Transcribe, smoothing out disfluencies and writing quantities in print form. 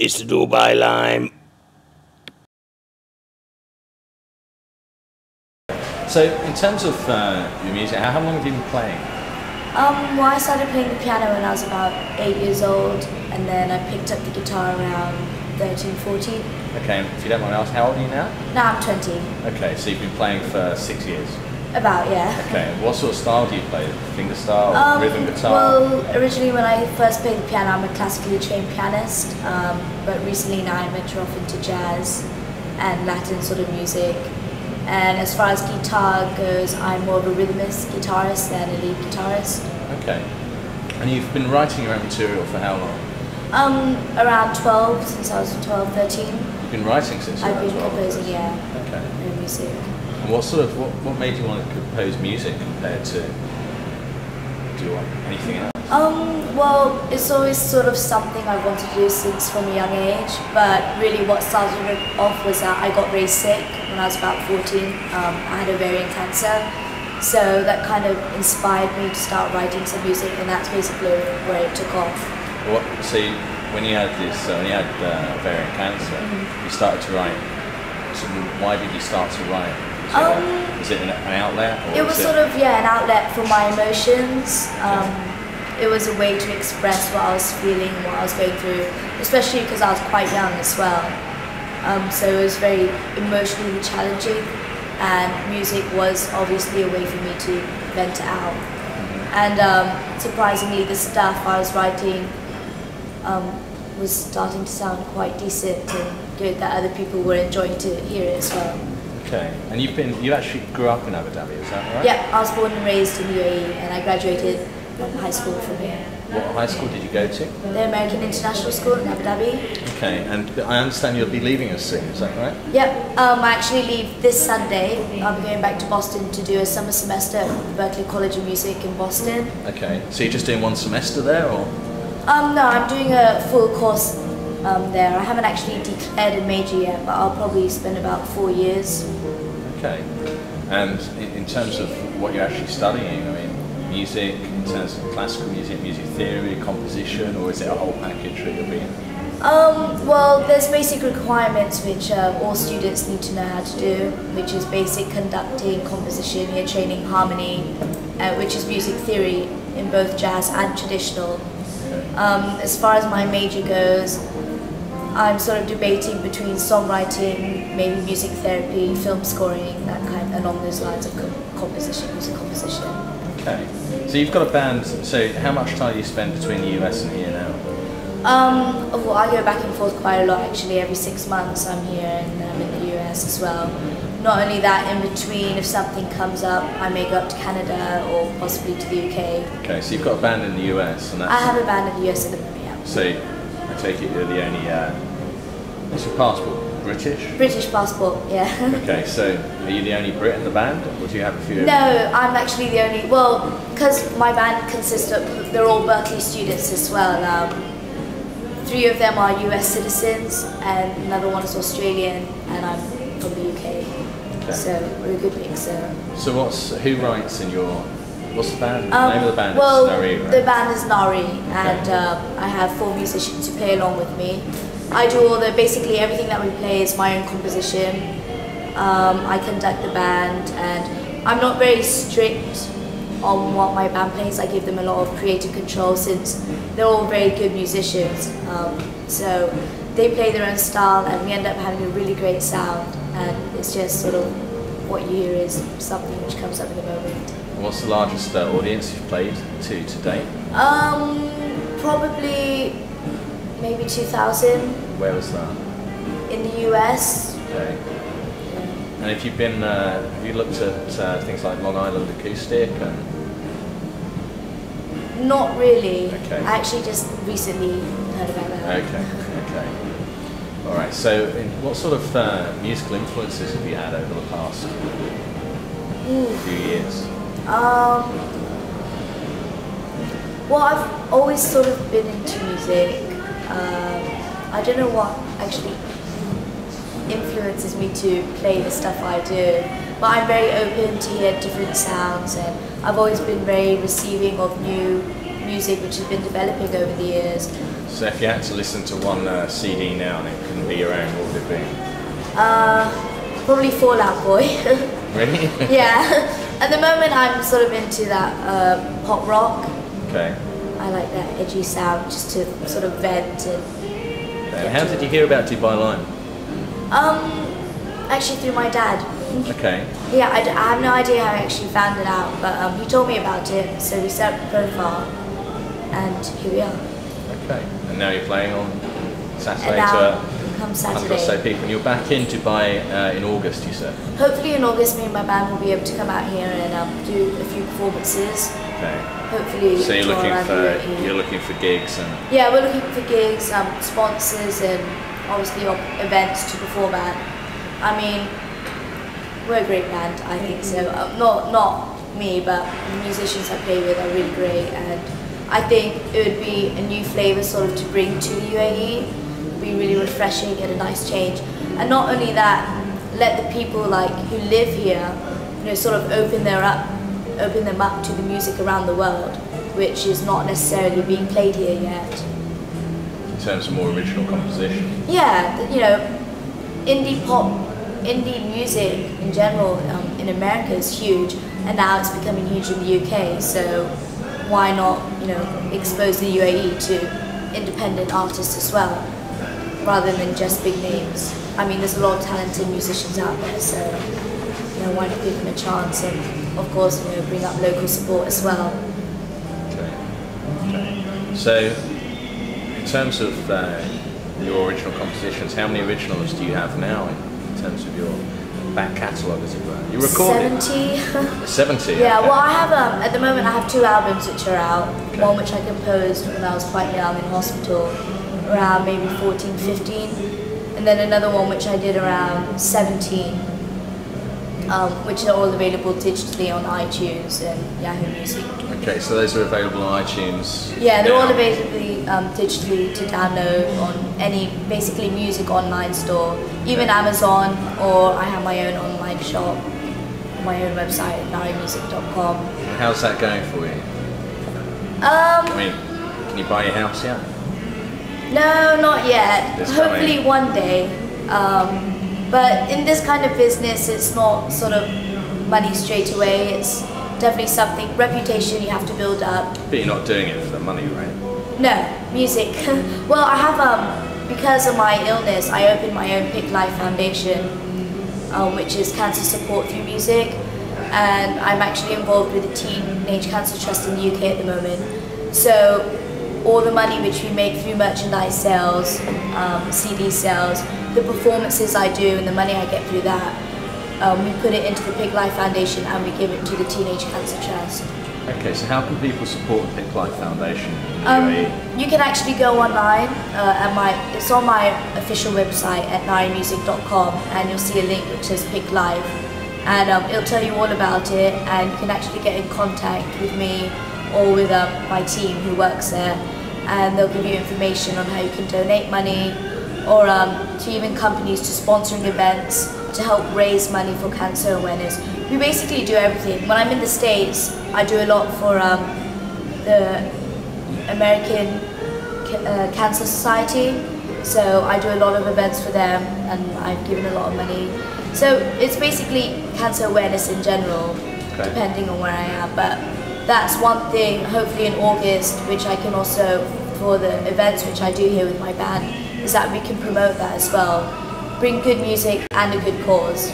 It's the Dubai Lime. So, in terms of your music, how long have you been playing? Well, I started playing the piano when I was about 8 years old, and then I picked up the guitar around 13, 14. Okay, and if you don't mind asking, how old are you now? Now I'm 20. Okay, so you've been playing for 6 years. About, yeah. Okay, and what sort of style do you play? Fingerstyle, rhythm guitar? Well, originally when I first played the piano, I'm a classically trained pianist, but recently now I venture off into jazz and Latin sort of music. And as far as guitar goes, I'm more of a rhythmist guitarist than a lead guitarist. Okay. And you've been writing your own material for how long? Around 12, since I was 12, 13. You've been writing since you were 12? I've been composing, yeah. Okay. No music. And what made you want to compose music compared to do anything else? Well, it's always sort of something I wanted to do since from a young age, but really what started it off was that I got very sick when I was about 14. I had ovarian cancer, so that kind of inspired me to start writing some music, and that's basically where it took off. So when you had ovarian cancer, you started to write. So why did you start to write? Is it an outlet? Or it was sort of, yeah, an outlet for my emotions. It was a way to express what I was feeling, what I was going through, especially because I was quite young as well. So it was very emotionally challenging, and music was obviously a way for me to vent it out. And surprisingly, the stuff I was writing was starting to sound quite decent and good, that other people were enjoying to hear it as well. Okay, and you actually grew up in Abu Dhabi, is that right? Yeah, I was born and raised in UAE, and I graduated from high school from here. What high school did you go to? The American International School in Abu Dhabi. Okay, and I understand you'll be leaving us soon, is that right? Yep, I actually leave this Sunday. I'm going back to Boston to do a summer semester at Berklee College of Music in Boston. Okay, so you're just doing one semester there, or? No, I'm doing a full course there. I haven't actually declared a major yet, but I'll probably spend about 4 years. Okay, and in terms of what you're actually studying, I mean, music, in terms of classical music, music theory, composition, or is it a whole package that you'll be in? Well, there's basic requirements which all students need to know how to do, which is basic conducting, composition, ear training, harmony, which is music theory in both jazz and traditional. As far as my major goes, I'm sort of debating between songwriting, maybe music therapy, film scoring, that kind, along those lines of composition, music composition. Okay, so you've got a band, so how much time do you spend between the US and here now? Well, I go back and forth quite a lot actually. Every 6 months I'm here and I'm in the US as well. Not only that, in between, if something comes up, I may go up to Canada or possibly to the UK. Okay, so you've got a band in the US, and that's... I have a band in the US at the moment, yeah. So, I take it you're the only... what's your passport? British? British passport, yeah. Okay, so are you the only Brit in the band, or do you have a few? No, I'm actually the only... Well, because my band consists of... They're all Berklee students as well. 3 of them are US citizens, and another one is Australian, and I'm from the UK. Okay. So we're a good mix. So who writes in your... What's the band? The name of the band well, is Naree, right? The band is Naree, and I have 4 musicians who play along with me. I do basically everything that we play is my own composition. I conduct the band, and I'm not very strict on what my band plays. I give them a lot of creative control since they're all very good musicians. So they play their own style, and we end up having a really great sound, and it's just sort of what you hear is something which comes up in the moment. What's the largest audience you've played to date? Probably maybe 2,000. Where was that? In the US. Okay. Yeah. And have you looked at things like Long Island Acoustic? Not really. Okay. I actually just recently heard about that. Okay, okay. All right, so what sort of musical influences have you had over the past few years? Well, I've always sort of been into music. I don't know what actually influences me to play the stuff I do, but I'm very open to hear different sounds, and I've always been very receiving of new music which has been developing over the years. So if you had to listen to one CD now and it couldn't be your own, what would it be? Probably Fall Out Boy. Really? Yeah. At the moment, I'm sort of into that pop rock. Okay. I like that edgy sound just to sort of vent and. Okay. And how did you hear about Dubai Lime? Actually through my dad. Okay. Yeah, I have no idea how I actually found it out, but he told me about it, so we set up the profile, and here we are. Okay. And now you're playing on Saturday And now, to come Saturday. 100 people. And you're back in Dubai in August, you said? Hopefully in August, me and my band will be able to come out here and do a few performances. Okay. Hopefully. So you're looking for gigs and. Yeah, we're looking for gigs, sponsors, and obviously events to perform at. I mean, we're a great band, I think so. Not me, but the musicians I play with are really great, and I think it would be a new flavour sort of to bring to the UAE. It would be really refreshing, get a nice change, and not only that, let the people who live here, sort of open them up to the music around the world, which is not necessarily being played here yet. In terms of more original composition. Yeah, indie music in general in America is huge, and now it's becoming huge in the UK. So why not, expose the UAE to independent artists as well, rather than just big names. I mean, there's a lot of talented musicians out there, so why not give them a chance, and of course, bring up local support as well. Okay. So, in terms of your original compositions, how many originals do you have now in terms of your back catalogue, as it were? You recorded 70. 70. Yeah. Okay. Well, I have at the moment I have 2 albums which are out. Okay. One which I composed when I was quite young in hospital, around maybe 14, 15, and then another one which I did around 17, which are all available digitally on iTunes and Yahoo Music. Okay, so those are available on iTunes. Yeah, they're now. all available digitally to download on any basically music online store, even Amazon, or I have my own online shop, my own website at nareemusic.com. How's that going for you? I mean, can you buy your house yet? No, not yet. This Hopefully coming. one day. But in this kind of business, it's not sort of money straight away. It's definitely something, reputation you have to build up. But you're not doing it for the money, right? No, music. Well, I have, because of my illness, I opened my own Pick Life Foundation, which is cancer support through music. And I'm actually involved with the Teenage Cancer Trust in the UK at the moment. So all the money which we make through merchandise sales, CD sales, the performances I do and the money I get through that, we put it into the Pick Life Foundation and we give it to the Teenage Cancer Trust. Okay, so how can people support the Pick Life Foundation in the UAE? You can actually go online, it's on my official website at nareemusic.com, and you'll see a link which says Pick Life, and it'll tell you all about it, and you can actually get in contact with me or with my team who works there, and they'll give you information on how you can donate money, or to even companies to sponsoring events to help raise money for cancer awareness. We basically do everything. When I'm in the States, I do a lot for the American Cancer Society, so I do a lot of events for them, and I've given a lot of money. So it's basically cancer awareness in general, Okay. depending on where I am. But that's one thing, hopefully in August, which I can also, for the events which I do here with my band, is that we can promote that as well. Bring good music and a good cause.